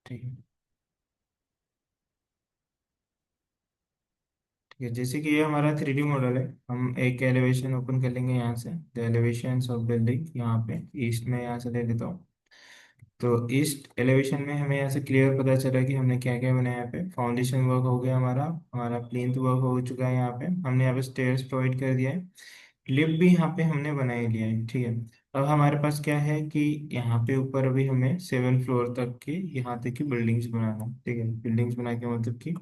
ठीक है। ठीक है, जैसे कि ये हमारा 3D मॉडल है। हम एक एलिवेशन ओपन कर लेंगे यहाँ से, द एलिवेशन ऑफ बिल्डिंग, यहाँ पे ईस्ट में यहाँ से ले लेता हूँ। तो ईस्ट एलिवेशन में हमें यहाँ से क्लियर पता चला कि हमने क्या क्या बनाया। यहाँ पे फाउंडेशन वर्क हो गया, हमारा हमारा प्लिंथ वर्क हो चुका है। यहाँ पे हमने यहाँ पे स्टेयर्स प्रोवाइड कर दिया है। लिफ्ट भी यहाँ पे हमने बना ही लिया है। ठीक है। अब हमारे पास क्या है कि यहाँ पे ऊपर अभी हमें 7 फ्लोर तक की, यहाँ तक की बिल्डिंग्स बनाना है। ठीक है, बिल्डिंग्स बना के मतलब कि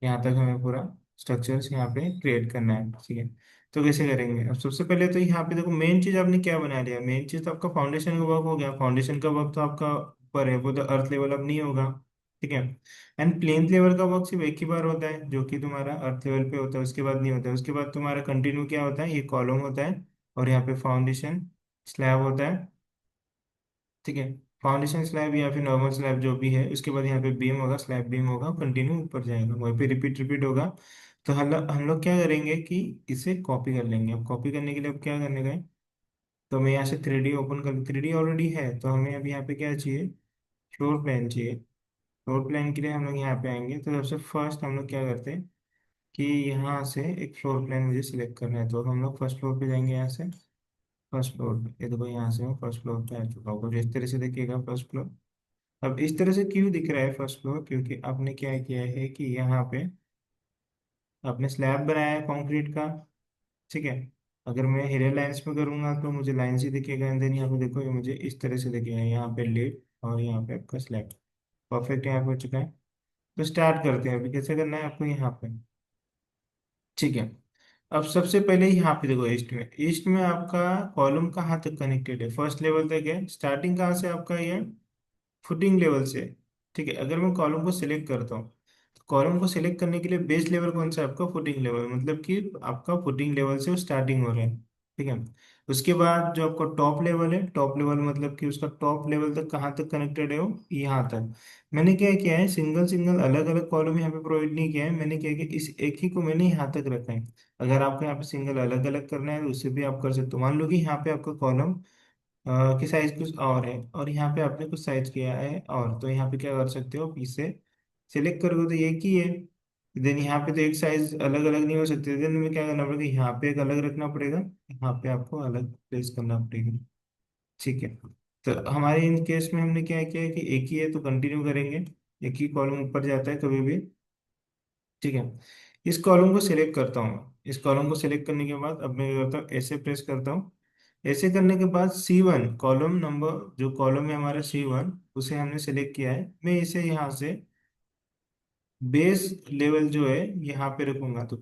यहाँ तक हमें पूरा स्ट्रक्चर्स यहाँ पे क्रिएट करना है। ठीक है। तो कैसे करेंगे? अब सबसे पहले तो यहाँ पे देखो, मेन चीज आपने क्या बना लिया। मेन चीज तो आपका फाउंडेशन का वर्क हो गया। फाउंडेशन का वर्क तो आपका ऊपर है, वो तो अर्थ लेवल अब नहीं होगा। ठीक है। एंड प्लेन लेवल का वर्क सिर्फ एक ही बार होता है, जो कि तुम्हारा अर्थ लेवल पे होता है, उसके बाद नहीं होता है। उसके बाद तुम्हारा कंटिन्यू क्या होता है, ये कॉलम होता है और यहाँ पे फाउंडेशन स्लैब होता है। ठीक है। फाउंडेशन स्लैब या फिर नॉर्मल स्लैब जो भी है, उसके बाद यहाँ पे बीम होगा, स्लैब बीम होगा, कंटिन्यू ऊपर जाएगा, वहीं पे रिपीट रिपीट होगा। तो हम लोग क्या करेंगे कि इसे कॉपी कर लेंगे। अब कॉपी करने के लिए अब क्या करने का है, तो हमें यहाँ से 3D ओपन कर, 3D ऑलरेडी है, तो हमें अब यहाँ पे क्या चाहिए, फ्लोर प्लान चाहिए। फ्लोर प्लान के लिए हम लोग यहाँ पे आएंगे, तो सबसे फर्स्ट हम लोग क्या करते हैं कि यहाँ से एक फ्लोर प्लान मुझे सिलेक्ट करना है। तो हम लोग फर्स्ट फ्लोर पे जाएंगे। यहाँ से फर्स्ट फ्लोर पे, ये देखो यहाँ से मैं फर्स्ट फ्लोर पे आ चुका हूँ। कुछ इस तरह से देखिएगा फर्स्ट फ्लोर। अब इस तरह से क्यों दिख रहा है फर्स्ट फ्लोर, क्योंकि आपने क्या किया है कि यहाँ पे आपने स्लैब बनाया है कंक्रीट का। ठीक है। अगर मैं हिरन लाइंस में करूंगा तो मुझे लाइंस ही दिखेगा, एंड देन यहाँ पे देखो, ये मुझे इस तरह से दिखेगा, यहाँ पे लेट और यहाँ पे आपका स्लैब। परफेक्ट यहाँ पे हो चुका है। तो स्टार्ट करते हैं। अभी कैसे करना है आपको यहाँ पे। ठीक है। अब सबसे पहले यहाँ पे देखो, ईस्ट में, ईस्ट में आपका कॉलम कहाँ तक कनेक्टेड है, फर्स्ट लेवल तक है। स्टार्टिंग कहाँ से आपका ये, फुटिंग लेवल से। ठीक है। अगर मैं कॉलम को सिलेक्ट करता हूँ, तो कॉलम को सिलेक्ट करने के लिए बेस लेवल कौन सा है आपका, फुटिंग लेवल, मतलब कि आपका फुटिंग लेवल से वो स्टार्टिंग हो रहा है। ठीक है। उसके बाद जो आपका टॉप लेवल है, टॉप लेवल मतलब कि उसका टॉप लेवल तक कहाँ तक कनेक्टेड है, वो यहाँ तक। मैंने क्या किया है, सिंगल सिंगल अलग अलग कॉलम यहाँ पे प्रोवाइड नहीं किया है। मैंने क्या किया, इस एक ही को मैंने यहाँ तक रखा है। अगर आपको यहाँ पे सिंगल अलग अलग करना है तो उससे भी आप कर सकते हो। मान लो कि यहाँ पे आपका कॉलम की साइज कुछ और है, और यहाँ पे आपने कुछ साइज किया है और, तो यहाँ पे क्या कर सकते हो, इसे सिलेक्ट करोगे तो एक ही है। देन यहाँ पे तो एक साइज अलग अलग नहीं हो सकते, देन में क्या करना पड़ेगा, यहाँ पे एक अलग रखना पड़ेगा, यहाँ पे आपको अलग प्लेस करना पड़ेगा। ठीक है। तो हमारे इन केस में हमने क्या किया है कि एक ही है तो कंटिन्यू करेंगे। एक ही कॉलम ऊपर जाता है कभी भी। ठीक है। इस कॉलम को सिलेक्ट करता हूँ मैं। इस कॉलम को सिलेक्ट करने के बाद अब मैं क्या करता हूँ, ऐसे प्रेस करता हूँ। ऐसे करने के बाद C1 कॉलम नंबर, जो कॉलम है हमारा C1, उसे हमने सिलेक्ट किया है। मैं इसे यहाँ से बेस लेवल जो है यहाँ पे रखूंगा। तो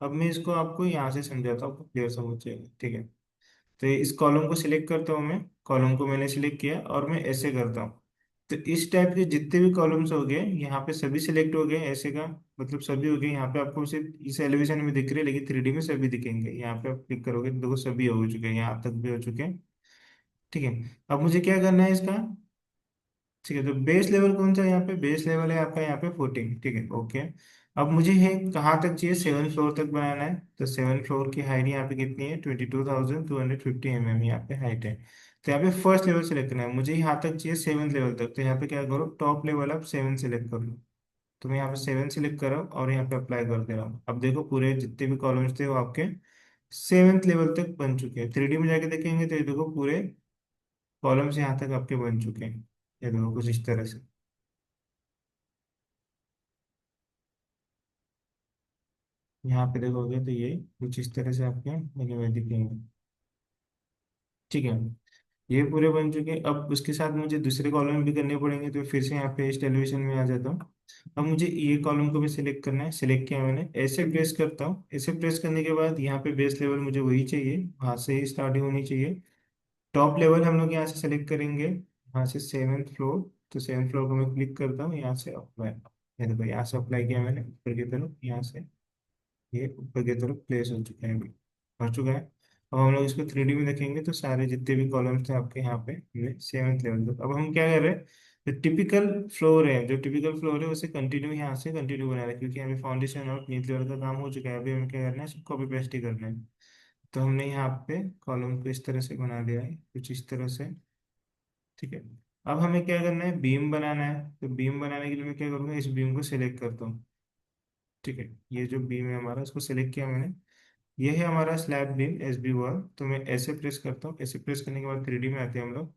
अब मैं इसको आपको यहाँ से समझाता हूँ, आपको क्लियर समझ जाएगा। ठीक है। तो इस कॉलम को सिलेक्ट करता हूँ मैं। कॉलम को मैंने सिलेक्ट किया और मैं ऐसे करता हूँ। तो इस टाइप के जितने भी कॉलम्स हो गए यहाँ पे सभी सिलेक्ट हो गए, ऐसे का मतलब सभी हो गए। यहाँ पे आपको सिर्फ इस एलिवेशन में दिख रहे हैं, लेकिन 3D में सभी दिखेंगे। यहाँ पे आप क्लिक करोगे तो देखो सभी हो चुके हैं, यहाँ तक भी हो चुके हैं। ठीक है। अब मुझे क्या करना है इसका। ठीक है। तो बेस लेवल कौन सा है, यहाँ पे बेस लेवल है आपका यहाँ पे 14। ठीक है, ओके। अब मुझे है कहाँ तक चाहिए, 7 फ्लोर तक बनाना है। तो 7 फ्लोर की हाइट यहाँ पे कितनी है, 22,250 mm यहाँ पे हाइट है। तो यहाँ पे फर्स्ट लेवल सेलेक्ट करना है मुझे, यहाँ तक चाहिए 7th लेवल तक। तो यहाँ पे क्या करो, टॉप लेवल आप 7 सेलेक्ट कर लो। तो मैं यहाँ पे 7 सेलेक्ट कर रहा हूँ और यहाँ पे अप्लाई कर दे रहा हूँ। अब देखो पूरे जितने भी कॉलम्स थे वो आपके 7th लेवल तक बन चुके हैं। 3D में जाके देखेंगे तो ये देखो पूरे कॉलम्स यहाँ तक आपके बन चुके हैं। ये देखो कुछ इस तरह से। यहाँ पे देखोगे तो ये कुछ इस तरह से आपके बने हुए दिखेंगे। ठीक है। ये पूरे बन चुके हैं। अब उसके साथ मुझे दूसरे कॉलम भी करने पड़ेंगे, तो फिर से यहाँ पे इस टेलीविजन में आ जाता हूँ। अब मुझे ये कॉलम को भी सिलेक्ट करना है। सिलेक्ट किया मैंने, ऐसे प्रेस करता हूँ। ऐसे प्रेस करने के बाद यहाँ पे बेस लेवल मुझे वही चाहिए, वहाँ से ही स्टार्टिंग होनी चाहिए। टॉप लेवल हम लोग यहाँ से सेलेक्ट करेंगे, यहाँ से 7th फ्लोर। तो 7th फ्लोर को मैं क्लिक करता हूँ, यहाँ से अप्लाई। ये देखो यहाँ से अप्लाई किया मैंने ऊपर की तरफ, यहाँ से ये ऊपर की तरफ प्लेस हो चुके हैं, अभी हो चुका है। अब हम लोग इसको 3D में देखेंगे तो सारे जितने भी कॉलम्स थे आपके यहाँ पे, ये 7th लेवल तक। अब हम क्या कर रहे हैं, जो टिपिकल फ्लोर है, जो टिपिकल फ्लोर है उसे कंटिन्यू यहाँ से कंटिन्यू बना रहे हैं, क्योंकि हमें फाउंडेशन और नीचे लेवल का काम हो चुका है। अभी हमें क्या करना है, सिर्फ कॉपी पेस्ट ही करना है। तो हमने यहाँ पे कॉलम को इस तरह से बना दिया है, कुछ इस तरह से। ठीक है। अब हमें क्या करना है, बीम बनाना है। तो बीम बनाने के लिए मैं क्या करूँगा, इस बीम को सिलेक्ट करता हूँ। ठीक है, ये जो बीम है हमारा, इसको सिलेक्ट किया मैंने। ये है हमारा slab beam S B wall. तो मैं ऐसे प्रेस करता हूँ, ऐसे प्रेस करने के बाद 3D में आते हैं हम लोग।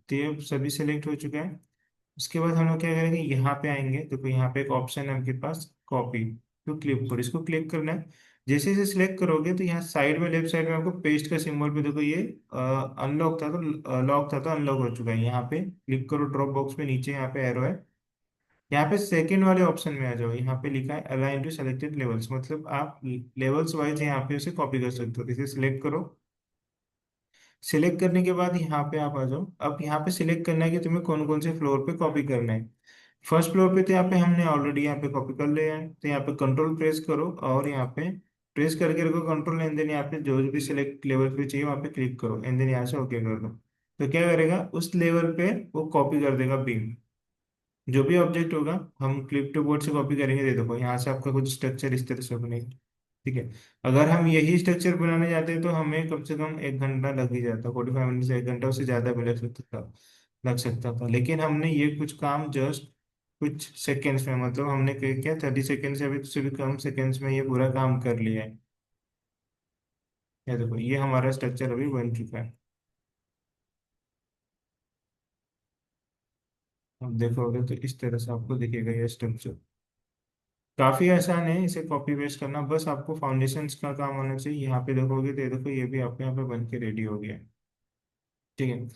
तो ये सभी सिलेक्ट हो चुका है। उसके बाद हम लोग क्या करेंगे, यहाँ पे आएंगे। देखो यहाँ पे एक ऑप्शन है आपके पास, कॉपी टू क्लिप बोर्ड, इसको क्लिक करना है। जैसे जैसे सिलेक्ट करोगे तो यहाँ साइड में, लेफ्ट साइड में आपको पेस्ट का सिंबल पे, देखो ये अनलॉक था तो लॉक था तो अनलॉक हो चुका है। यहाँ पे क्लिक करो, ड्रॉप बॉक्स में नीचे यहाँ पे एरो है। यहाँ पे सेकंड वाले ऑप्शन में आ जाओ, यहाँ पे लिखा है अलाइन टू सेलेक्टेड लेवल्स, मतलब आप लेवल्स वाइज यहाँ पे उसे कॉपी कर सकते हो। इसे सिलेक्ट करो। सिलेक्ट करने के बाद यहाँ पे आप आ जाओ। अब यहाँ पे सिलेक्ट करना है कि तुम्हें कौन कौन से फ्लोर पे कॉपी करना है। फर्स्ट फ्लोर पे तो यहाँ पे हमने ऑलरेडी यहाँ पे कॉपी कर लिया है। तो यहाँ पे कंट्रोल प्रेस करो और यहाँ पे प्रेस करके रखो कंट्रोल, एंड देन यहाँ पे जो भी सिलेक्ट लेवल पे चाहिए वहाँ पे क्लिक करो, एंड देन यहाँ से ओके कर दो। तो क्या करेगा, उस लेवल पे वो कॉपी कर देगा बीम। जो भी ऑब्जेक्ट होगा हम क्लिप टू बोर्ड से कॉपी करेंगे। दे देखो यहाँ से आपका कुछ स्ट्रक्चर इस तरह से बनेगा। ठीक है। अगर हम यही स्ट्रक्चर बनाने जाते हैं तो हमें कम से कम 1 घंटा लग ही जाता, 45 मिनट से 1 घंटा, उससे ज्यादा भी लग सकता था। लेकिन हमने ये कुछ काम जस्ट कुछ सेकेंड्स में, मतलब हमने क्या किया, 30 सेकेंड से अभी से भी कम सेकेंड्स में ये पूरा काम कर लिया है। ये देखो ये हमारा स्ट्रक्चर अभी बन चुका है। अब देखोगे तो इस तरह से आपको दिखेगा ये स्ट्रक्चर। काफी आसान है इसे कॉपी पेस्ट करना, बस आपको फाउंडेशंस का काम होना चाहिए। यहाँ पे देखोगे तो ये देखो ये भी आपके यहाँ पे बन के रेडी हो गया है। ठीक है।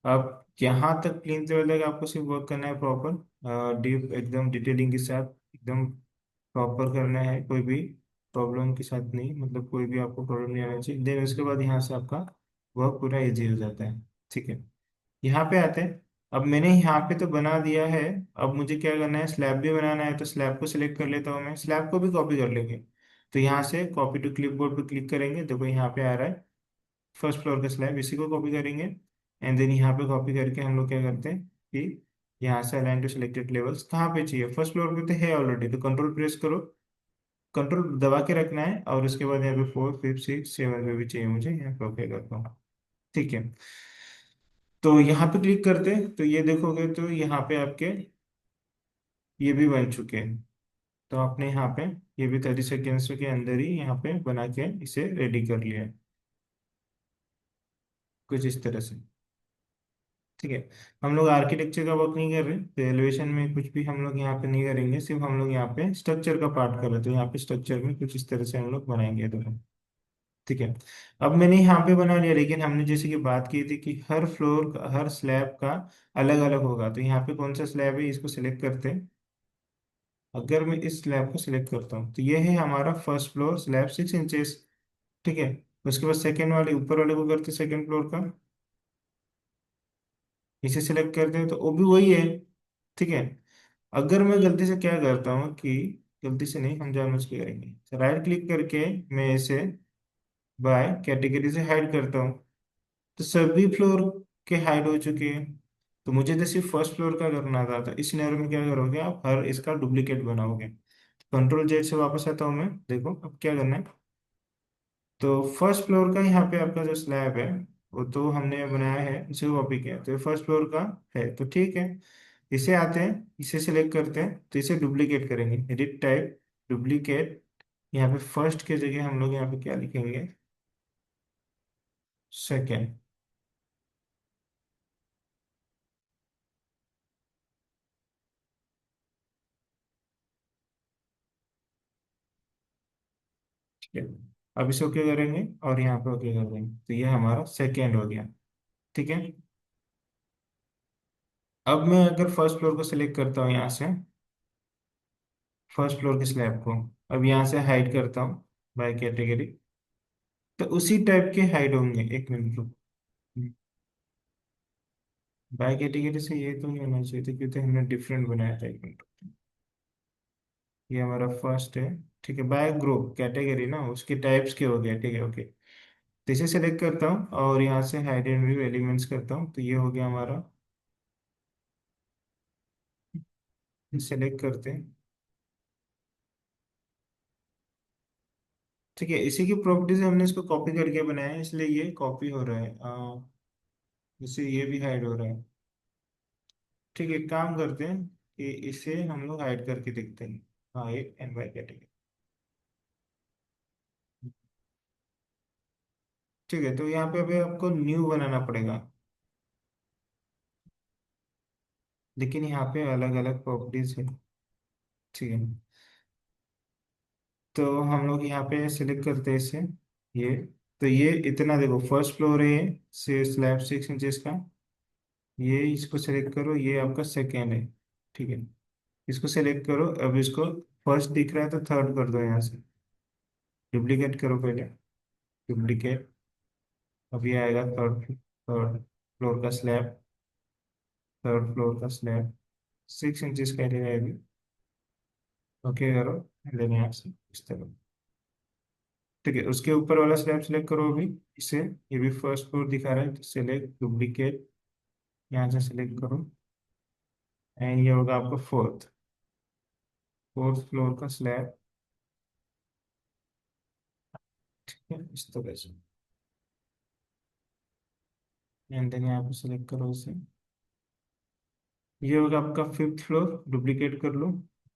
अब यहाँ तक क्लीन लेवल तक आपको सिर्फ वर्क करना है प्रॉपर, डीप एकदम डिटेलिंग के साथ, एकदम प्रॉपर करना है। कोई भी प्रॉब्लम के साथ नहीं, मतलब कोई भी आपको प्रॉब्लम नहीं आना चाहिए। देन उसके बाद यहाँ से आपका वर्क पूरा इजी हो जाता है। ठीक है। यहाँ पे आते हैं। अब मैंने यहाँ पे तो बना दिया है। अब मुझे क्या करना है, स्लैब भी बनाना है। तो स्लैब को सिलेक्ट कर लेता हूँ मैं, स्लैब को भी कॉपी कर लेंगे। तो यहाँ से कॉपी टू क्लिपबोर्ड पे क्लिक करेंगे। देखो यहाँ पे आ रहा है फर्स्ट फ्लोर का स्लैब, इसी को कॉपी करेंगे। एंड देन यहाँ पे कॉपी करके हम लोग क्या करते हैं कि यहाँ से अलाइन टू सिलेक्टेड लेवल्स कहाँ पे चाहिए, फर्स्ट फ्लोर पे तो है ऑलरेडी, तो कंट्रोल प्रेस करो। कंट्रोल दबा के रखना है और उसके बाद यहाँ पे 4 5 6 7 पे भी चाहिए मुझे, यहाँ पे ओके करता हूँ। ठीक है। तो यहाँ पे क्लिक करते हैं तो ये देखोगे तो यहाँ पे आपके ये भी बन चुके हैं। तो आपने यहाँ पे ये भी 30 सेकेंड्स के अंदर ही यहाँ पे बना के इसे रेडी कर लिया है, कुछ इस तरह से। ठीक है। हम लोग आर्किटेक्चर का वर्क नहीं कर रहे, तो एलिवेशन में कुछ भी हम लोग यहाँ पे नहीं करेंगे, सिर्फ हम लोग यहाँ पे स्ट्रक्चर का पार्ट कर रहे हैं। तो यहाँ पे स्ट्रक्चर में कुछ इस तरह से हम लोग बनाएंगे दोनों। ठीक है। अब मैंने यहाँ पे बना लिया, लेकिन हमने जैसे कि बात की थी कि हर फ्लोर का, हर स्लैब का अलग अलग होगा। तो यहाँ पे कौन सा स्लैब है इसको सिलेक्ट करते हैं। अगर मैं इस स्लैब को सिलेक्ट करता हूँ तो ये है हमारा फर्स्ट फ्लोर स्लैब 6 इंचेस। ठीक है। उसके बाद सेकंड वाले, ऊपर वाले को करते सेकंड फ्लोर का, इसे सिलेक्ट करते हैं तो वो भी वही है। ठीक है। अगर मैं गलती से क्या करता हूँ कि, गलती से नहीं, हम जानबूझ के करेंगे, राइट क्लिक करके मैं इसे बाय कैटेगरी से हाइड करता हूँ। तो सभी फ्लोर के हाइड हो चुके हैं। तो मुझे तो सिर्फ फर्स्ट फ्लोर का करना था। इस सिनेरियो में क्या करोगे आप, हर इसका डुप्लीकेट बनाओगे। कंट्रोल जेड से वापस आता हूँ मैं। देखो अब क्या करना है। तो फर्स्ट फ्लोर का यहाँ पे आपका जो स्लैब है वो तो हमने बनाया है, इसे कॉपी किया, तो फर्स्ट फ्लोर का है तो ठीक है। इसे आते हैं, इसे सिलेक्ट करते हैं तो इसे डुप्लीकेट करेंगे, एडिट टाइप डुप्लीकेट। यहाँ पे फर्स्ट के जगह हम लोग यहाँ पे क्या लिखेंगे, सेकेंड। ठीक है। अब इसे ओके करेंगे और यहाँ पे ओके कर देंगे, तो ये हमारा सेकेंड हो गया। ठीक है। अब मैं अगर फर्स्ट फ्लोर को सिलेक्ट करता हूँ यहाँ से, फर्स्ट फ्लोर के स्लैब को, अब यहाँ से हाइड करता हूँ बाय कैटेगरी, तो उसी टाइप के हाइड होंगे। एक मिनट रुको। बाय कैटेगरी से ये तो नहीं होना चाहिए था क्योंकि हमने डिफरेंट बनाया था। एक मिनट। ये हमारा फर्स्ट है। ठीक है। बाय ग्रुप कैटेगरी ना, उसके टाइप्स के हो गए। ठीक है ओके। तो इसे सेलेक्ट करता हूँ और यहाँ से हाइड एंड व्यू एलिमेंट्स करता हूँ, तो ये हो गया हमारा। सेलेक्ट करते हैं। ठीक है। इसी की प्रॉपर्टीज हमने इसको कॉपी करके बनाया है, इसलिए ये कॉपी हो रहा है। इससे ये भी हाइड हो रहा है। ठीक है, एक काम करते हैं कि इसे हम लोग हाइड करके देखते हैं। हाँ, ये एन वाई कैटेगरी। ठीक है, तो यहाँ पे अभी आपको न्यू बनाना पड़ेगा, लेकिन यहाँ पे अलग अलग प्रॉपर्टीज है। ठीक है, तो हम लोग यहाँ पे सिलेक्ट करते हैं इसे, ये। तो ये इतना देखो, फर्स्ट फ्लोर है ये, से स्लैब 6 इंचेस का। ये इसको सेलेक्ट करो, ये आपका सेकेंड है। ठीक है, इसको सेलेक्ट करो, अब इसको फर्स्ट दिख रहा है तो थर्ड कर दो यहाँ से। डुप्लीकेट करो पहले, डुप्लीकेट। अभी आएगा थर्ड, थर्ड फ्लोर का स्लैब, थर्ड फ्लोर का स्लैब 6 इंचेस का एरिया है अभी। ओके करो, देन यहाँ से इस तरह। ठीक है, उसके ऊपर वाला स्लैब सेलेक्ट करो अभी, इसे। ये भी फर्स्ट फ्लोर दिखा रहा है, तो सेलेक्ट, डुप्लीकेट, यहाँ से सेलेक्ट करो। एंड ये होगा आपका फोर्थ, फोर्थ फ्लोर का स्लैब। ठीक है, इस तरह से। एंड देन यहाँ पे सेलेक्ट करो इसे। ये होगा आपका फिफ्थ फ्लोर, डुप्लीकेट कर लो,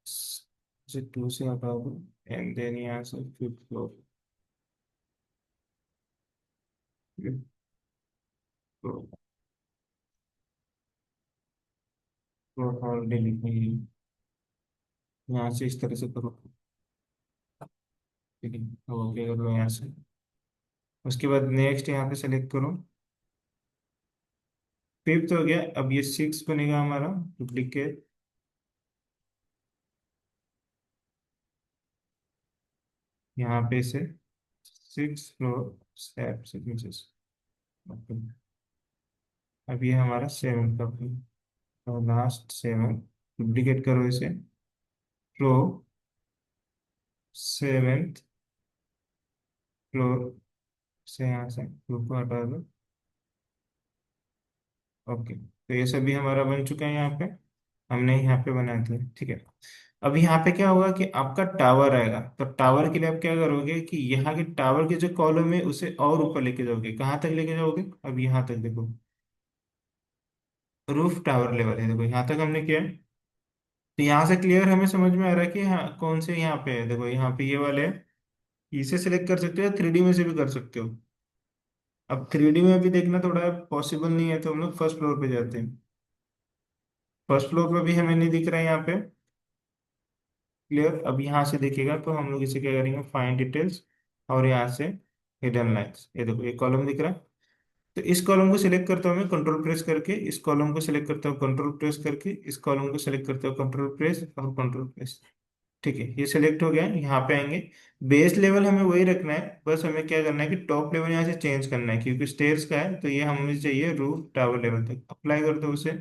से टू से हटा दो। एंड देन यहाँ से फिफ्थ फ्लोर, फ्लोर ऑलरेडी लिखी है। यहाँ से इस तरह से करो। ठीक है, ओके कर लो यहाँ से। उसके बाद नेक्स्ट यहाँ पे सेलेक्ट करो, फिफ्थ हो गया, अब ये सिक्स बनेगा हमारा, डुप्लीकेट। यहाँ पे से सिक्स फ्लोर स्लैब सिग्नेचर्स। अब ये हमारा सेवन का, और लास्ट सेवन, डुप्लीकेट करो इसे, फ्लोर सेवेंथ फ्लोर से यहाँ से फ्लोर को हटा दो। ओके, तो ये सभी हमारा बन चुका है यहाँ पे, हमने यहाँ पे बनाए थे। ठीक है, अब यहाँ पे क्या होगा कि आपका टावर आएगा, तो टावर के लिए आप क्या करोगे कि यहाँ के टावर के जो कॉलम है उसे और ऊपर लेके जाओगे। कहाँ तक लेके जाओगे, अब यहाँ तक देखो, रूफ टावर लेवल है, देखो यहाँ तक हमने किया है। तो यहाँ से क्लियर हमें समझ में आ रहा है कि हाँ कौन से यहाँ पे है, देखो यहाँ पे ये वाले है। इसे सिलेक्ट कर सकते हो, 3D में से भी कर सकते हो। अब 3D में भी देखना थोड़ा पॉसिबल नहीं है, तो हम लोग फर्स्ट फ्लोर पे जाते हैं। फर्स्ट फ्लोर पे भी हमें नहीं दिख रहा है यहाँ पे, क्लियर। अब यहाँ से देखिएगा तो हम लोग इसे क्या करेंगे, फाइंड डिटेल्स, और यहाँ से हिडन लाइंस, ये देखो ये कॉलम दिख रहा है। तो इस कॉलम को सिलेक्ट करता हूँ मैं कंट्रोल प्रेस करके, इस कॉलम को सिलेक्ट करता हूँ कंट्रोल प्रेस करके, इस कॉलम को सिलेक्ट करता हूँ कंट्रोल प्रेस और कंट्रोल प्रेस। ठीक है, ये सिलेक्ट हो गया, यहाँ पे आएंगे। बेस लेवल हमें वही रखना है, बस हमें क्या करना है कि टॉप लेवल यहाँ से चेंज करना है, क्योंकि स्टेयर्स का है, तो ये हमें चाहिए रूफ टावर लेवल तक। अप्लाई कर दो उसे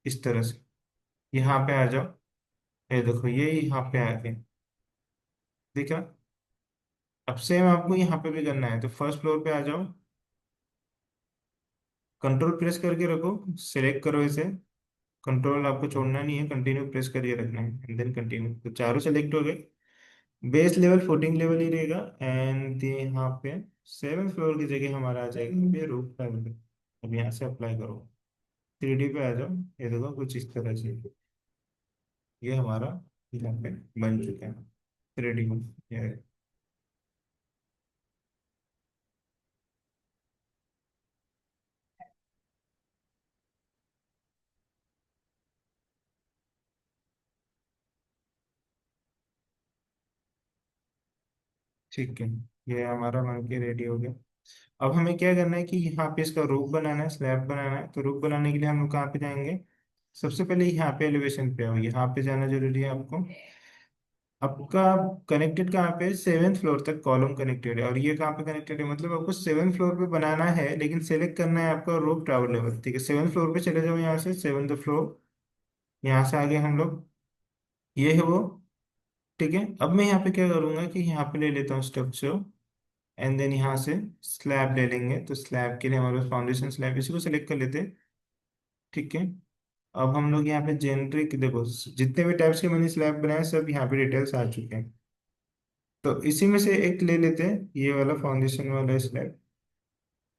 इस तरह से, यहाँ पे आ जाओ। ये देखो ये यहाँ पे आ गए, देखा। अब सेम आपको यहाँ पे भी करना है, तो फर्स्ट फ्लोर पे आ जाओ, कंट्रोल प्रेस करके रखो, सिलेक्ट करो इसे। कंट्रोल आपको छोड़ना नहीं है, कंटिन्यू प्रेस करके रखना है, एंड देन कंटिन्यू, तो चारों सेलेक्ट हो गए। बेस लेवल 14 लेवल ही रहेगा, एंड यहाँ पे सेवन फ्लोर की जगह हमारा आ जाएगा ये रूफ लेवल। अब यहाँ से अप्लाई करो, 3D पे आ जाओ। ये देखो कुछ इस तरह से, ये हमारा यहाँ पे बन चुका है 3D में। ये ठीक है, ये हमारा बन के रेडी हो गया। अब हमें क्या करना है कि यहाँ पे इसका रूफ बनाना है, स्लैब बनाना है। तो रूफ बनाने के लिए हम लोग कहाँ पे जाएंगे, सबसे पहले यहाँ पे एलिवेशन पे आओ, यहाँ पे जाना जरूरी है आपको। आपका कनेक्टेड कहाँ पे, सेवेंथ फ्लोर तक कॉलम कनेक्टेड है, और ये कहाँ पे कनेक्टेड है, मतलब आपको सेवेंथ फ्लोर पे बनाना है, लेकिन सेलेक्ट करना है आपका रूफ टावर लेवल। ठीक है, सेवेंथ फ्लोर पे चले जाओ, यहाँ से सेवेंथ फ्लोर, यहाँ से आगे हम लोग, ये है वो। ठीक है, अब मैं यहाँ पे क्या करूंगा कि यहाँ पे ले लेता हूँ स्ट्रक्चर, एंड देन यहाँ से स्लैब ले लेंगे। तो स्लैब के लिए हमारे पास फाउंडेशन स्लैब, इसी को सिलेक्ट कर लेते हैं। ठीक है, अब हम लोग यहाँ पे जेनरिक देखो, जितने भी टाइप्स के मैंने स्लैब बनाए सब यहाँ पे डिटेल्स आ चुके हैं। तो इसी में से एक ले लेते हैं, ये वाला फाउंडेशन वाला स्लैब,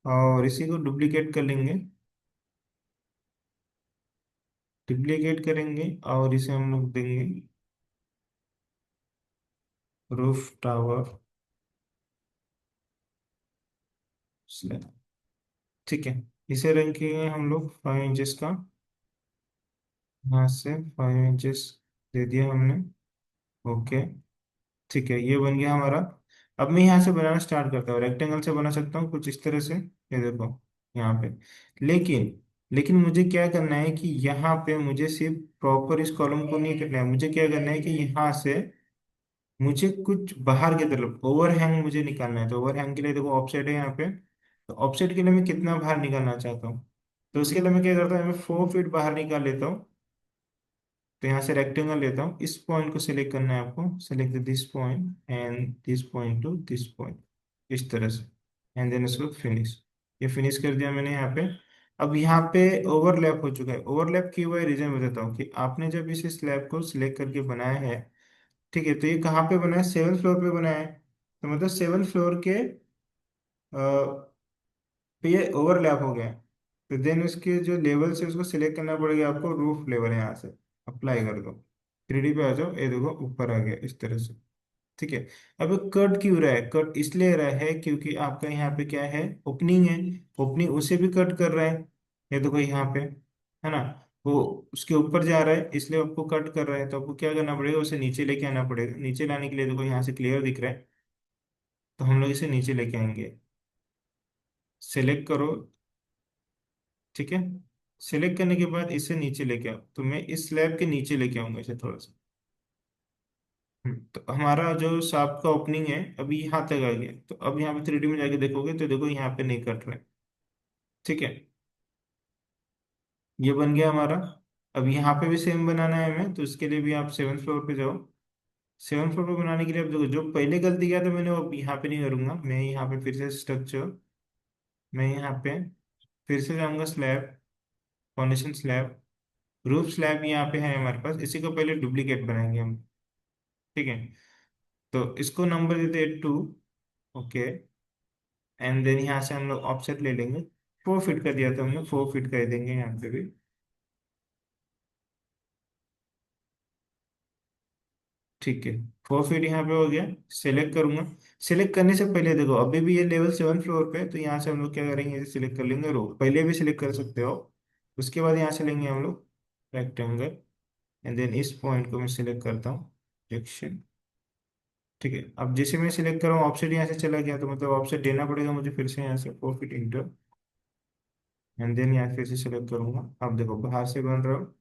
और इसी को डुप्लीकेट कर लेंगे। डुप्लीकेट करेंगे और इसे हम लोग देंगे रूफ टावर स्लैब। ठीक है, इसे रखेंगे हम लोग 5 इंचेस का, यहाँ से 5 इंचेस दे दिया हमने। ओके, ठीक है, ये बन गया हमारा। अब मैं यहाँ से बनाना स्टार्ट करता हूँ, रेक्टेंगल से बना सकता हूँ कुछ इस तरह से, ये देखो यहाँ पे। लेकिन लेकिन मुझे क्या करना है कि यहाँ पे मुझे सिर्फ प्रॉपर इस कॉलम को नहीं करना है, मुझे क्या करना है कि यहाँ से मुझे कुछ बाहर की तरफ ओवरहैंग मुझे निकालना है। तो ओवरहैंग के लिए देखो ऑफसेट है यहाँ पे, तो ऑफसेट के लिए मैं कितना बाहर निकालना चाहता हूँ, तो उसके लिए मैं क्या करता हूँ, मैं 4 फीट बाहर निकाल लेता हूँ। तो यहाँ से रेक्टेंगल लेता हूँ, इस पॉइंट को सिलेक्ट करना है आपको, select this point and this point two this point, इस तरह से। एंड देन इसको फिनिश, ये फिनिश कर दिया मैंने यहाँ पे। अब यहाँ पे ओवरलैप हो चुका है। ओवरलैप की हुआ रीजन बताता हूँ कि आपने जब इस स्लैब को सिलेक्ट करके बनाया है, ठीक है, तो ये कहाँ पे बना है, 7th फ्लोर पे बना है। तो मतलब 7th फ्लोर के तो ये ओवरलैप हो गया है। तो देन उसके जो लेवल से उसको सिलेक्ट करना पड़ेगा आपको, रूफ लेवल यहाँ से अप्लाई कर दो। 3D पे आ जाओ, ये देखो ऊपर आ गया इस तरह से। ठीक है, अब कट क्यों रहा है, कट इसलिए रहा है क्योंकि आपका यहाँ पे क्या है, ओपनिंग है। ओपनिंग उसे भी कट कर रहा है, ये देखो यहाँ पे, है ना, वो उसके ऊपर जा रहा है इसलिए आपको कट कर रहा है। तो आपको क्या करना पड़ेगा, उसे नीचे लेके आना पड़ेगा। नीचे लाने के लिए देखो यहाँ से क्लियर दिख रहा है, तो हम लोग इसे नीचे लेके आएंगे। सेलेक्ट करो, ठीक है, सिलेक्ट करने के बाद इसे नीचे लेके आओ। तो मैं इस स्लैब के नीचे लेके आऊंगा इसे थोड़ा सा। तो हमारा जो सांप का ओपनिंग है अभी यहाँ तक आ गया। तो अब यहाँ पे 3D में जाके देखोगे तो देखो यहाँ पे नहीं कट रहा है। ठीक है, ये बन गया हमारा। अब यहाँ पे भी सेम बनाना है हमें, तो इसके लिए भी आप 7th फ्लोर पे जाओ। 7th फ्लोर पे बनाने के लिए अब देखो, जो पहले गलती किया था मैंने वो अब यहाँ पे नहीं करूंगा। मैं यहाँ पे फिर से स्ट्रक्चर, मैं यहाँ पे फिर से जाऊंगा slab, foundation slab, roof slab यहाँ पे है हमारे पास, इसी को पहले डुप्लीकेट बनाएंगे हम। ठीक है, तो इसको नंबर देते हैं 2। ओके, एंड देन यहाँ से हम लोग ऑफसेट ले लेंगे। 4 फीट का दिया था हमने, 4 फीट कर देंगे यहाँ पे भी। ठीक है, 4 फीट यहाँ पे हो गया। सिलेक्ट करूंगा, सिलेक्ट करने से पहले देखो अभी भी ये लेवल 7th फ्लोर पे है, तो यहाँ से हम लोग क्या करेंगे, सिलेक्ट कर लेंगे रो, पहले भी सिलेक्ट कर सकते हो। उसके बाद यहाँ से लेंगे हम लोग रेक्टेंगल, एंड देन इस पॉइंट को मैं सिलेक्ट करता हूँ, सेक्शन। ठीक है, अब जैसे मैं सिलेक्ट कर रहा हूँ ऑफसेट यहाँ से चला गया, तो मतलब ऑफसेट देना पड़ेगा मुझे फिर से यहाँ से 4 फीट इंटर, एंड देन यहाँ फिर से सिलेक्ट करूंगा। अब देखो बाहर से बन रहा हूँ,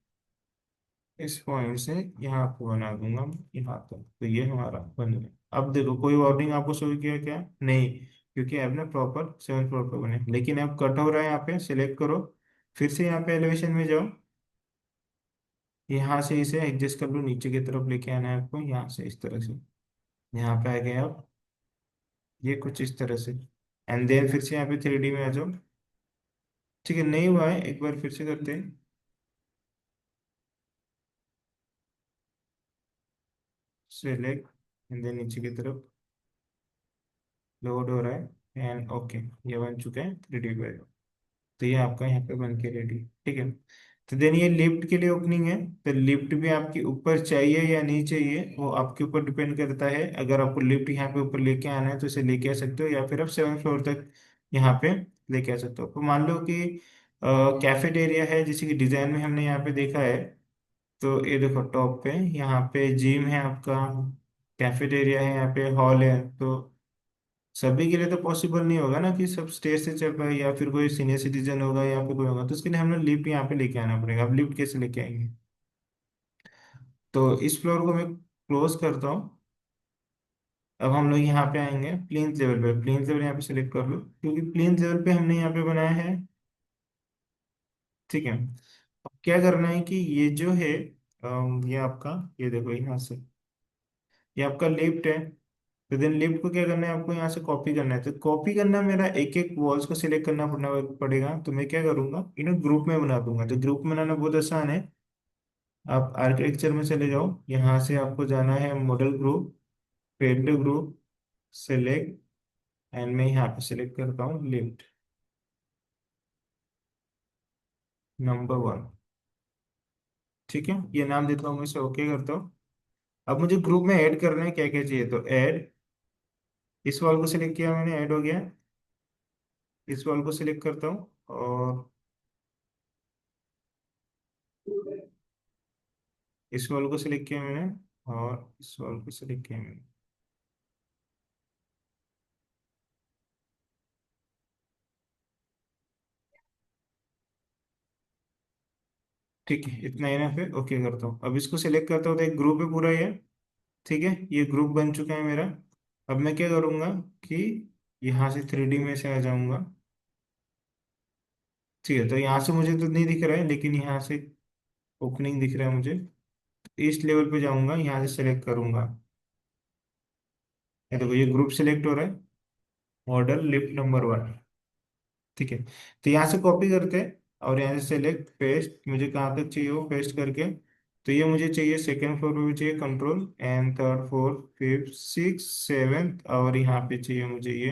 इस पॉइंट से यहाँ को बना दूंगा यहाँ तक, तो ये हमारा बन गया। अब देखो कोई वार्निंग आपको शो किया क्या, नहीं, क्योंकि आपने प्रॉपर 7th फ्लोर पे बने। लेकिन अब कट हो रहा है, यहाँ पे सिलेक्ट करो, फिर से यहाँ पे एलिवेशन में जाओ, यहाँ से इसे एडजस्ट कर लो, नीचे की तरफ लेके आना है आपको यहाँ से इस तरह से। यहाँ पे आ गए अब, ये कुछ इस तरह से। एंड देन फिर से यहाँ पे 3D में आ जाओ। ठीक है, नहीं हुआ है, एक बार फिर से करते हैं। सेलेक्ट, एंड देन नीचे की तरफ लोड हो रहा है, एंड ओके, ये बन चुका है 3D पे। तो ये आपका यहाँ पे बन के रेडी। ठीक है, तो देन ये लिफ्ट के लिए ओपनिंग है। तो लिफ्ट भी आपकी ऊपर चाहिए या नहीं चाहिए वो आपके ऊपर डिपेंड करता है। अगर आपको लिफ्ट यहाँ पे ऊपर लेके आना है तो इसे लेके आ सकते हो, या फिर आप 7th फ्लोर तक यहाँ पे लेके आ सकते हो। तो मान लो कि कैफेटेरिया है, जैसे कि डिजाइन में हमने यहाँ पे देखा है। तो ये देखो टॉप पे यहाँ पे जिम है आपका, कैफेटेरिया है, यहाँ पे हॉल है। तो सभी के लिए तो पॉसिबल नहीं होगा ना कि सब स्टेज से चढ़ पाए, या फिर कोई सीनियर सिटीजन होगा या फिर कोई होगा, तो उसके लिए हमें लिफ्ट यहाँ पे लेके आना पड़ेगा। अब लिफ्ट कैसे लेके आएंगे, तो इस फ्लोर को मैं क्लोज करता हूँ। अब हम लोग यहाँ पे आएंगे प्लेन लेवल पे, प्लेन लेवल यहाँ पे सिलेक्ट कर लो, क्योंकि प्लेन लेवल पे हमने यहाँ पे बनाया है। ठीक है, अब क्या करना है कि ये जो है ये आपका, ये देखो यहाँ से, ये आपका लिफ्ट है। तो देन लिफ्ट को क्या करना है, आपको यहाँ से कॉपी करना है। तो कॉपी करना मेरा एक एक वॉल्स को सिलेक्ट करना पड़ेगा। तो मैं क्या करूंगा, इन्हें ग्रुप में बना दूंगा। तो ग्रुप में बनाना बहुत आसान है। आप आर्किटेक्चर में चले जाओ, यहाँ से आपको जाना है model group, paint group, select, and मैं यहाँ पे सिलेक्ट करता हूँ लिफ्ट नंबर 1। ठीक है, ये नाम देता हूँ मैं इसे, ओके करता हूँ। अब मुझे ग्रुप में ऐड करना है, क्या क्या चाहिए, तो ऐड, इस वाल को सिलेक्ट किया मैंने, ऐड हो गया। इस वाल को सिलेक्ट करता हूँ, और इस वाल को सिलेक्ट किया मैंने, और इस वाल को सिलेक्ट किया मैंने। ठीक है, इतना ही ना, फिर ओके करता हूँ। अब इसको सिलेक्ट करता हूँ तो एक ग्रुप है पूरा ये। ठीक है, ये ग्रुप बन चुका है मेरा। अब मैं क्या करूँगा कि यहाँ से 3D में से आ जाऊँगा। ठीक है, तो यहाँ से मुझे तो नहीं दिख रहा है, लेकिन यहाँ से ओपनिंग दिख रहा है मुझे। इस लेवल पे जाऊँगा, यहाँ से सेलेक्ट करूँगा। ये देखो, ये ग्रुप सेलेक्ट हो रहा है, मॉडल लिफ्ट नंबर 1। ठीक है, तो यहाँ से कॉपी करते हैं, और यहाँ से सेलेक्ट पेस्ट, मुझे कहाँ तक चाहिए वो पेस्ट करके। तो ये मुझे चाहिए सेकेंड फ्लोर पे भी चाहिए control, and third fourth fifth six seventh, और यहाँ पे चाहिए मुझे ये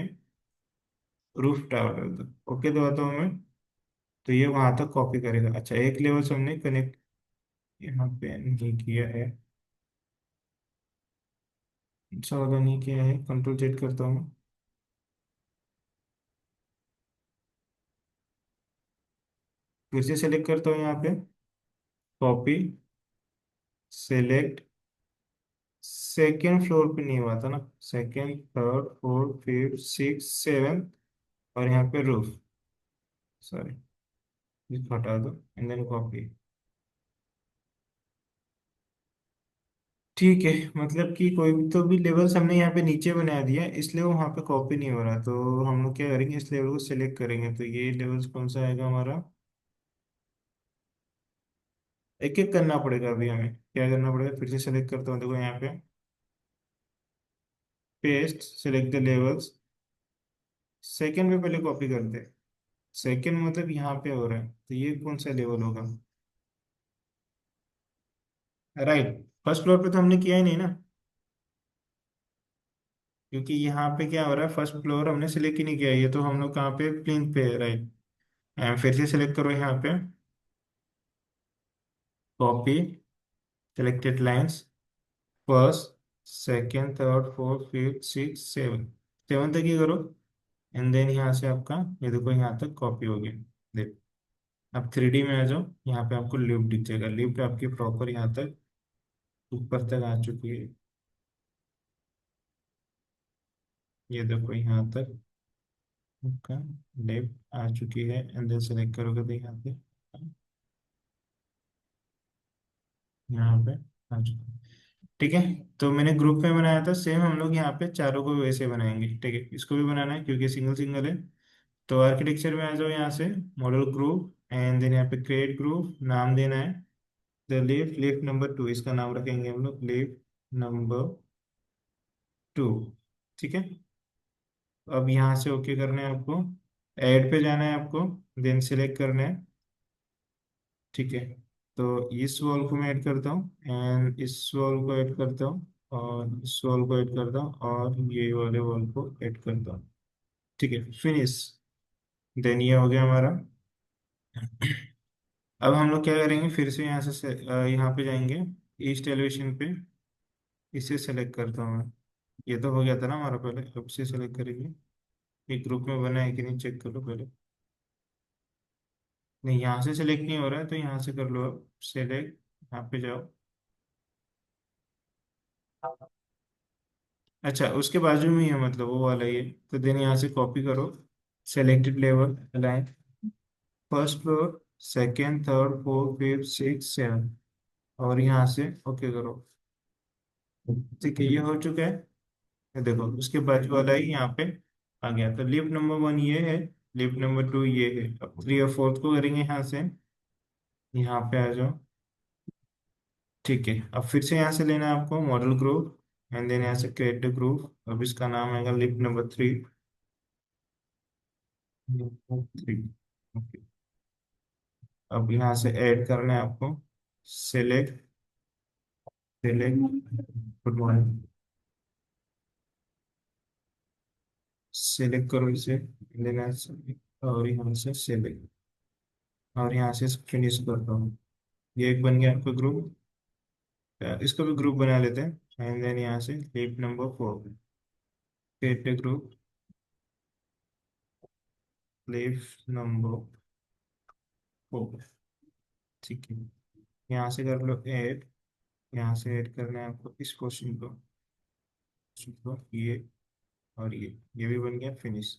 रूफ टावर। ओके दबाता हूँ मैं, तो ये वहां तक कॉपी करेगा। अच्छा, एक लेवल से हमने कनेक्ट यहाँ पे नहीं किया है, ज्यादा नहीं किया है, कंट्रोल जेड करता हूँ। फिर से सेलेक्ट करता हूँ यहाँ पे, कॉपी, सेलेक्ट, सेकेंड फ्लोर पे नहीं हुआ था ना, second third fourth fifth six seven, और यहाँ पे रूफ, सॉरी, इसको हटा दो, एंड देन कॉपी। ठीक है, मतलब कि कोई भी तो भी लेवल्स हमने यहाँ पे नीचे बना दिया है, इसलिए वो वहाँ पे कॉपी नहीं हो रहा। तो हम लोग क्या करेंगे, इस लेवल को सिलेक्ट करेंगे, तो ये लेवल्स कौन सा आएगा हमारा। एक एक करना पड़ेगा, अभी हमें क्या करना पड़ेगा, फिर से सेलेक्ट करता हूँ, देखो यहाँ पे paste, select the levels. Second पे पहले कॉपी करते हैं, सेकंड मतलब यहाँ पे हो रहा है, तो ये कौन सा लेवल होगा, राइट। फर्स्ट फ्लोर पे तो हमने किया ही नहीं ना, क्योंकि यहाँ पे क्या हो रहा है, फर्स्ट फ्लोर हमने सिलेक्ट ही नहीं किया, ये तो हम लोग कहाँ पे, प्लिंथ पे है, राइट। फिर से सिलेक्ट करो यहाँ पे, copy, selected lines, first second third fourth fifth six seven, seven तक ही करो। एंड देन यहाँ से आपका, ये देखो यहाँ तक कॉपी हो गया। देखो, अब 3D में आ जाओ, यहाँ पे आपको लिफ्ट दिख जाएगा, लिफ्ट आपकी प्रॉपर यहाँ तक ऊपर तक आ चुकी है। ये देखो यहाँ तक आपका लिफ्ट आ चुकी है, एंड देन सेलेक्ट करोगे तो यहाँ पे, यहाँ पे आ चुका है। ठीक है, तो मैंने ग्रुप में बनाया था, सेम हम लोग यहाँ पे चारों को वैसे बनाएंगे। ठीक है, इसको भी बनाना है क्योंकि सिंगल सिंगल है। तो आर्किटेक्चर में आ जाओ, यहाँ से मॉडल ग्रुप, एंड देन यहाँ पे क्रिएट ग्रुप, नाम देना है द लिफ्ट, लिफ्ट नंबर 2, इसका नाम रखेंगे हम लोग लिफ्ट नंबर 2। ठीक है, अब यहाँ से ओके करना है आपको, ऐड पे जाना है आपको, देन सिलेक्ट करना है। ठीक है, तो इस वॉल को मैं ऐड करता हूँ, एंड इस वॉल को ऐड करता हूँ, और इस वॉल को ऐड करता हूँ, और ये वाले वॉल को ऐड करता हूँ। ठीक है, फिनिश। देन ये हो गया हमारा। अब हम लोग क्या करेंगे, फिर से यहाँ से यहाँ पे जाएंगे, ईस्ट एलिवेशन पे, इसे सेलेक्ट करता हूँ मैं। ये तो हो गया था ना हमारा पहले, अब से सेलेक्ट करेंगे। एक ग्रुप में बना है कि नहीं चेक कर लो पहले। नहीं, यहाँ से सेलेक्ट नहीं हो रहा है, तो यहाँ से कर लो, अब सेलेक्ट, यहाँ पे जाओ। अच्छा, उसके बाजू में ही है, मतलब वो वाला ये, तो देन यहाँ से कॉपी करो, selected level align, first floor second third fourth fifth six seven, और यहाँ से ओके करो। ठीक है, ये हो चुका है। ये देखो, उसके बाजू वाला ही यहाँ पे आ गया, तो लिफ्ट नंबर 1 ये है, लिफ्ट नंबर 2 ये है। अब 3 और 4 को करेंगे यहाँ से, यहाँ पे आ जाओ। ठीक है, अब फिर से यहाँ से लेना है आपको मॉडल ग्रुप, एंड देन यहाँ से क्रिएट ग्रुप, अब इसका नाम आएगा लिफ्ट नंबर 3। Three, okay. अब यहाँ से ऐड करना है आपको, select, select, good morning, select करो इसे, लेना है, और यहाँ से सेलेक्ट, और यहाँ से फिनिश करता हूँ। ये एक बन गया आपका ग्रुप। इसको भी ग्रुप बना लेते हैं, एंड देन यहाँ से leaf number 4, create group leaf number 4। ठीक है, यहाँ से कर लो ऐड। यहाँ से ऐड करना है आपको इस क्वेश्चन को, ये और ये भी बन गया फिनिश।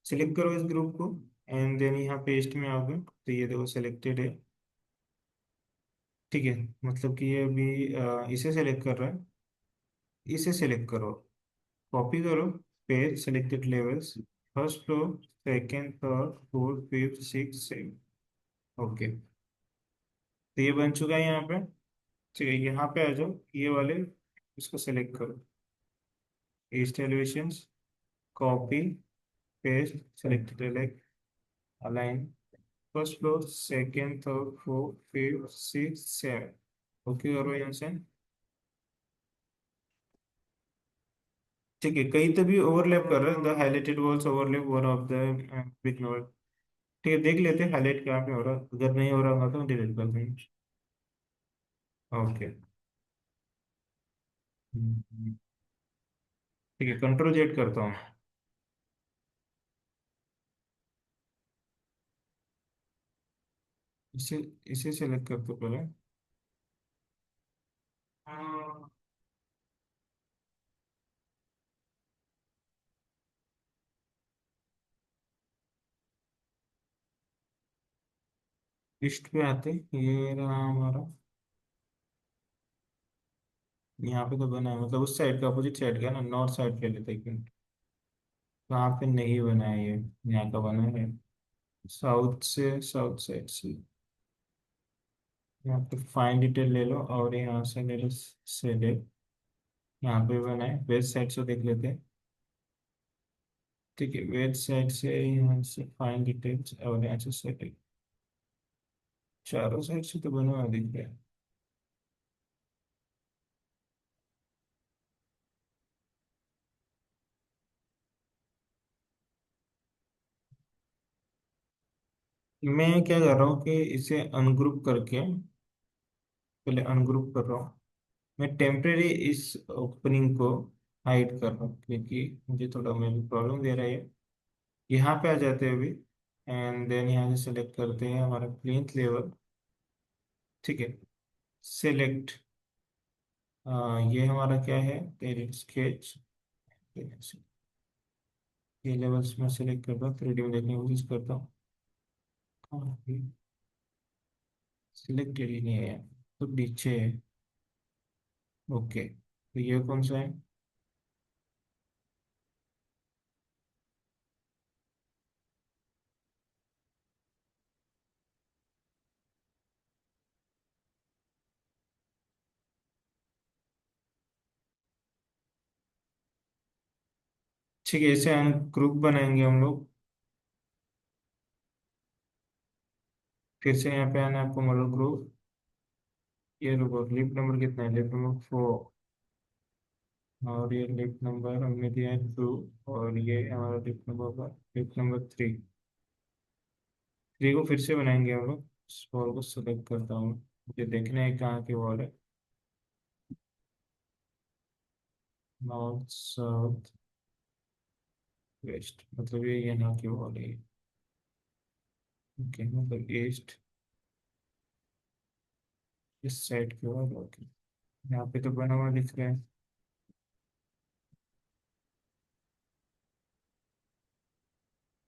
सिलेक्ट करो इस ग्रुप को, एंड देन यहाँ पेस्ट में आओगे तो ये देखो सिलेक्टेड है। ठीक है, मतलब कि ये अभी इसे सेलेक्ट कर रहा है। इसे सेलेक्ट करो, कॉपी करो, page selected levels, first floor, second, third, fourth, fifth, six, seven. Okay, तो ये बन चुका है यहाँ पे। ठीक है, यहाँ पे आ जाओ, ये वाले इसको सेलेक्ट करो, east elevations, copy, paste selected, align, first floor, second, third, fourth, fifth, six, seven. Okay करो यहाँ से। ठीक है, कहीं तो भी ओवरलैप कर रहा है, the highlighted walls overlap one of the big node. ठीक है, देख लेते हैं हाईलाइट कहाँ पे हो रहा है, अगर नहीं हो रहा होगा तो डिलीट कर देंगे। ओके। ठीक है, कंट्रोल जेड करता हूँ। इसे इसे सेलेक्ट करते पहले। लिस्ट पे आते, ये रहा हमारा। यहाँ पे तो बना है, मतलब उस साइड का अपोजिट साइड का ना, नॉर्थ साइड पे लेते हैं क्यों। वहाँ पे नहीं बना है ये, यहाँ का बना है साउथ से, साउथ साइड से। यहाँ पे फाइन डिटेल ले लो और यहाँ से ले लो सेलेक्ट। यहाँ पे बना है, वेस्ट साइड से देख लेते हैं। ठीक है, वेस्ट साइड से यहाँ से फाइन डिटेल्स और यहाँ से सेलेक्ट। चारों साइड से तो बना हुआ दिख रहा है। मैं क्या कर रहा हूँ कि इसे अनग्रुप करके, पहले अनग्रुप कर रहा हूँ। मैं टेम्परेरी इस ओपनिंग को हाइड कर रहा हूँ, क्योंकि मुझे थोड़ा मेरे प्रॉब्लम दे रहा है ये। यहाँ पे आ जाते हैं अभी, एंड देन यहाँ से सेलेक्ट करते हैं हमारा प्लिंथ लेवल। ठीक है, सेलेक्ट, ये हमारा क्या है, टेरिट स्केच। ये लेवल्स में सेलेक्ट करता हूँ, 3D में देखने की कोशिश करता हूँ। सिलेक्टेड ही नहीं है, तो नीचे है। ओके, तो ये कौन सा है। ठीक है, इसे हम ग्रुप बनाएंगे हम लोग। फिर से यहाँ पे आना है आपको, मॉडल ग्रुप। ये रुको, लिप नंबर कितना है, लिप नंबर 4। और ये लिप नंबर हमने दिया है 2। और ये हमारा लिप नंबर होगा लिप नंबर 3। 3 को फिर से बनाएंगे हम लोग। इस वॉल को सेलेक्ट करता हूँ, मुझे देखना है कहाँ की वॉल है। नॉर्थ, साउथ, वेस्ट, मतलब ये यहाँ की वॉल है। ओके, मतलब ईस्ट, इस साइड की वॉल। ओके, यहाँ पे तो बना हुआ दिख रहा है।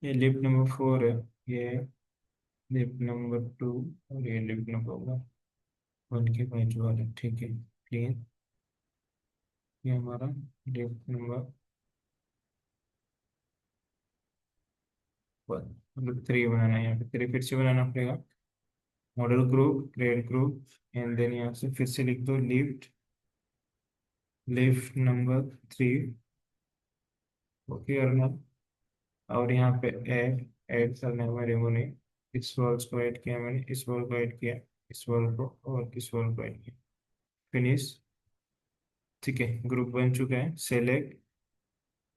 ये लिप नंबर 4 है, ये लिप नंबर 2, और ये लिप नंबर 1 के बाजू वाला। ठीक है, क्लियर। ये हमारा लिप नंबर 1, मतलब 3 बनाना है, यहाँ पे 3 फिर से बनाना पड़ेगा। Model group, create group, and then यहाँ से फिर से लिख दो लिफ्ट, लिफ्ट नंबर 3। ओके करना, और यहाँ पे ऐड, ऐड करना है मेरे को नहीं। इस वॉल्स को ऐड किया मैंने, इस वॉल को ऐड किया, इस वॉल को और इस वॉल को ऐड किया, फिनिश। ठीक है, ग्रुप बन चुका है। सेलेक्ट,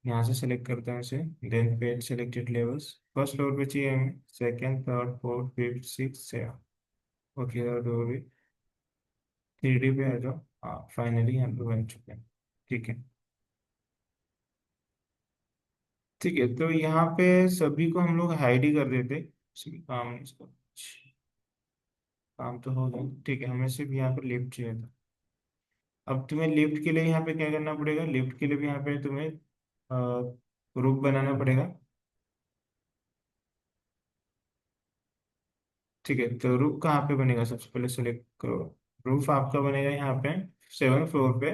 यहाँ से सेलेक्ट करते हैं इसे, then page selected levels, first floor पे चाहिए हमें, second third fourth fifth six seven. Okay, और दो भी 3D पे आ जाओ। हाँ फाइनली यहाँ पे बन चुके हैं। ठीक है। ठीक है, तो यहाँ पे सभी को हम लोग हाइड ही कर देते, सभी काम नहीं इसका। काम तो हो गया। ठीक है, हमें सिर्फ यहाँ पर लिफ्ट चाहिए था। अब तुम्हें लिफ्ट के लिए यहाँ पे क्या करना पड़ेगा, लिफ्ट के लिए भी यहाँ पे तुम्हें ग्रुप बनाना पड़ेगा। ठीक है, तो रूफ कहाँ पे बनेगा, सबसे पहले सेलेक्ट करो। रूफ आपका बनेगा यहाँ पे 7th फ्लोर पे।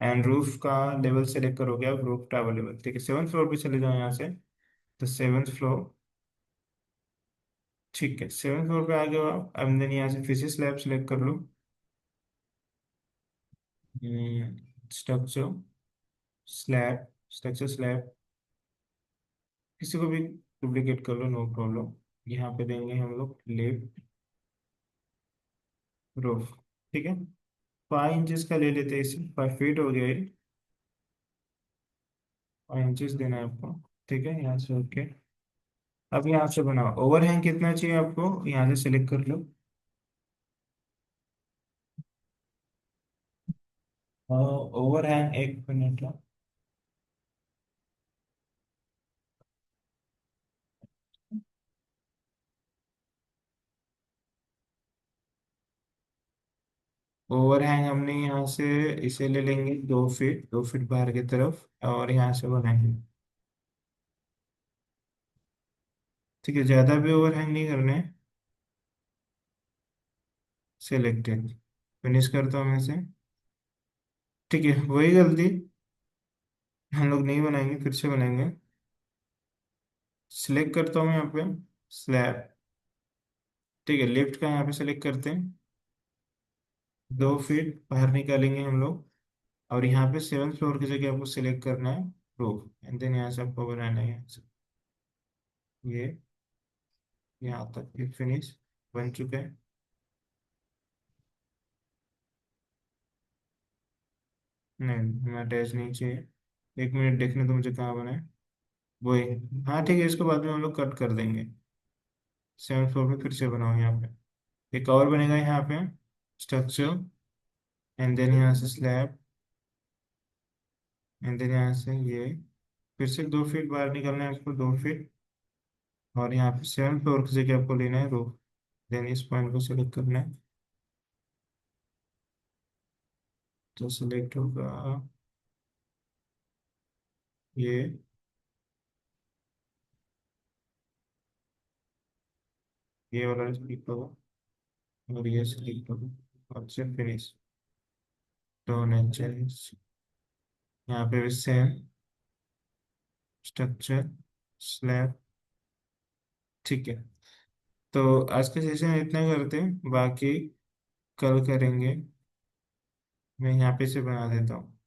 एंड रूफ का लेवल सेलेक्ट करोगे आप, रूफ टावर लेवल। ठीक है, 7th फ्लोर पे चले जाओ यहाँ से। तो 7th फ्लोर। ठीक है, 7th फ्लोर पे आ गए हो आप। अब देन यहाँ से फिजिक्स लैब सेलेक्ट कर लो। स्ट्रक्चर स्लैब, स्ट्रक्चर स्लैब, किसी को भी डुप्लीकेट कर लो, नो प्रॉब्लम। यहाँ पे देंगे हम लोग लेफ्ट रूफ। ठीक है, 5 इंचेस का ले लेते हैं इसे, 5 फीट हो गया ये। 5 इंचेस देना है आपको। ठीक है, यहाँ से ओके। अब यहाँ से बनाओ, ओवरहैंग कितना चाहिए आपको, यहाँ से सिलेक्ट कर लो। Overhang, 1 minute. ओवरहैंग हमने यहाँ से इसे ले लेंगे 2 फीट, 2 फीट बाहर की तरफ, और यहाँ से बनाएंगे। ठीक है, ज़्यादा भी ओवरहैंग नहीं करने। सिलेक्टेड, फिनिश करता हूँ मैं इसे। ठीक है, वही गलती हम लोग नहीं बनाएंगे, फिर से बनाएंगे। सिलेक्ट करता हूँ यहाँ पे स्लैब। ठीक है, लिफ्ट का यहाँ पे सिलेक्ट करते हैं। 2 फीट बाहर निकालेंगे हम लोग। और यहाँ पे 7th फ्लोर की जगह आपको सिलेक्ट करना है रूफ, एंड देन यहाँ से आपको बनाना है यहाँ से ये, यहाँ तक ये फिनिश बन चुका है। नहीं, हमें अटैच नहीं चाहिए। 1 मिनट देखने तो मुझे कहाँ बना है, वही। हाँ ठीक है, इसको बाद में हम लोग कट कर देंगे। 7th फ्लोर पे फिर से बनाओ यहाँ पे। एक और बनेगा यहाँ पे, स्ट्रक्चर, एंड देन यहाँ से स्लैब, एंड देन यहाँ से ये, फिर से 2 फीट बाहर निकलना है आपको, 2 फीट। और यहाँ पे 7th फ्लोर की जगह आपको लेना है रूफ। देन इस पॉइंट को सिलेक्ट करना है। तो सिलेक्ट होगा ये, ये वाला सिलेक्ट होगा, और ये सिलेक्ट होगा, और से फिनिश। Done and change. यहाँ पे भी सेम, स्ट्रक्चर स्लैब। ठीक है, तो आज के सेशन इतना करते हैं, बाकी कल करेंगे। मैं यहाँ पे से बना देता हूँ।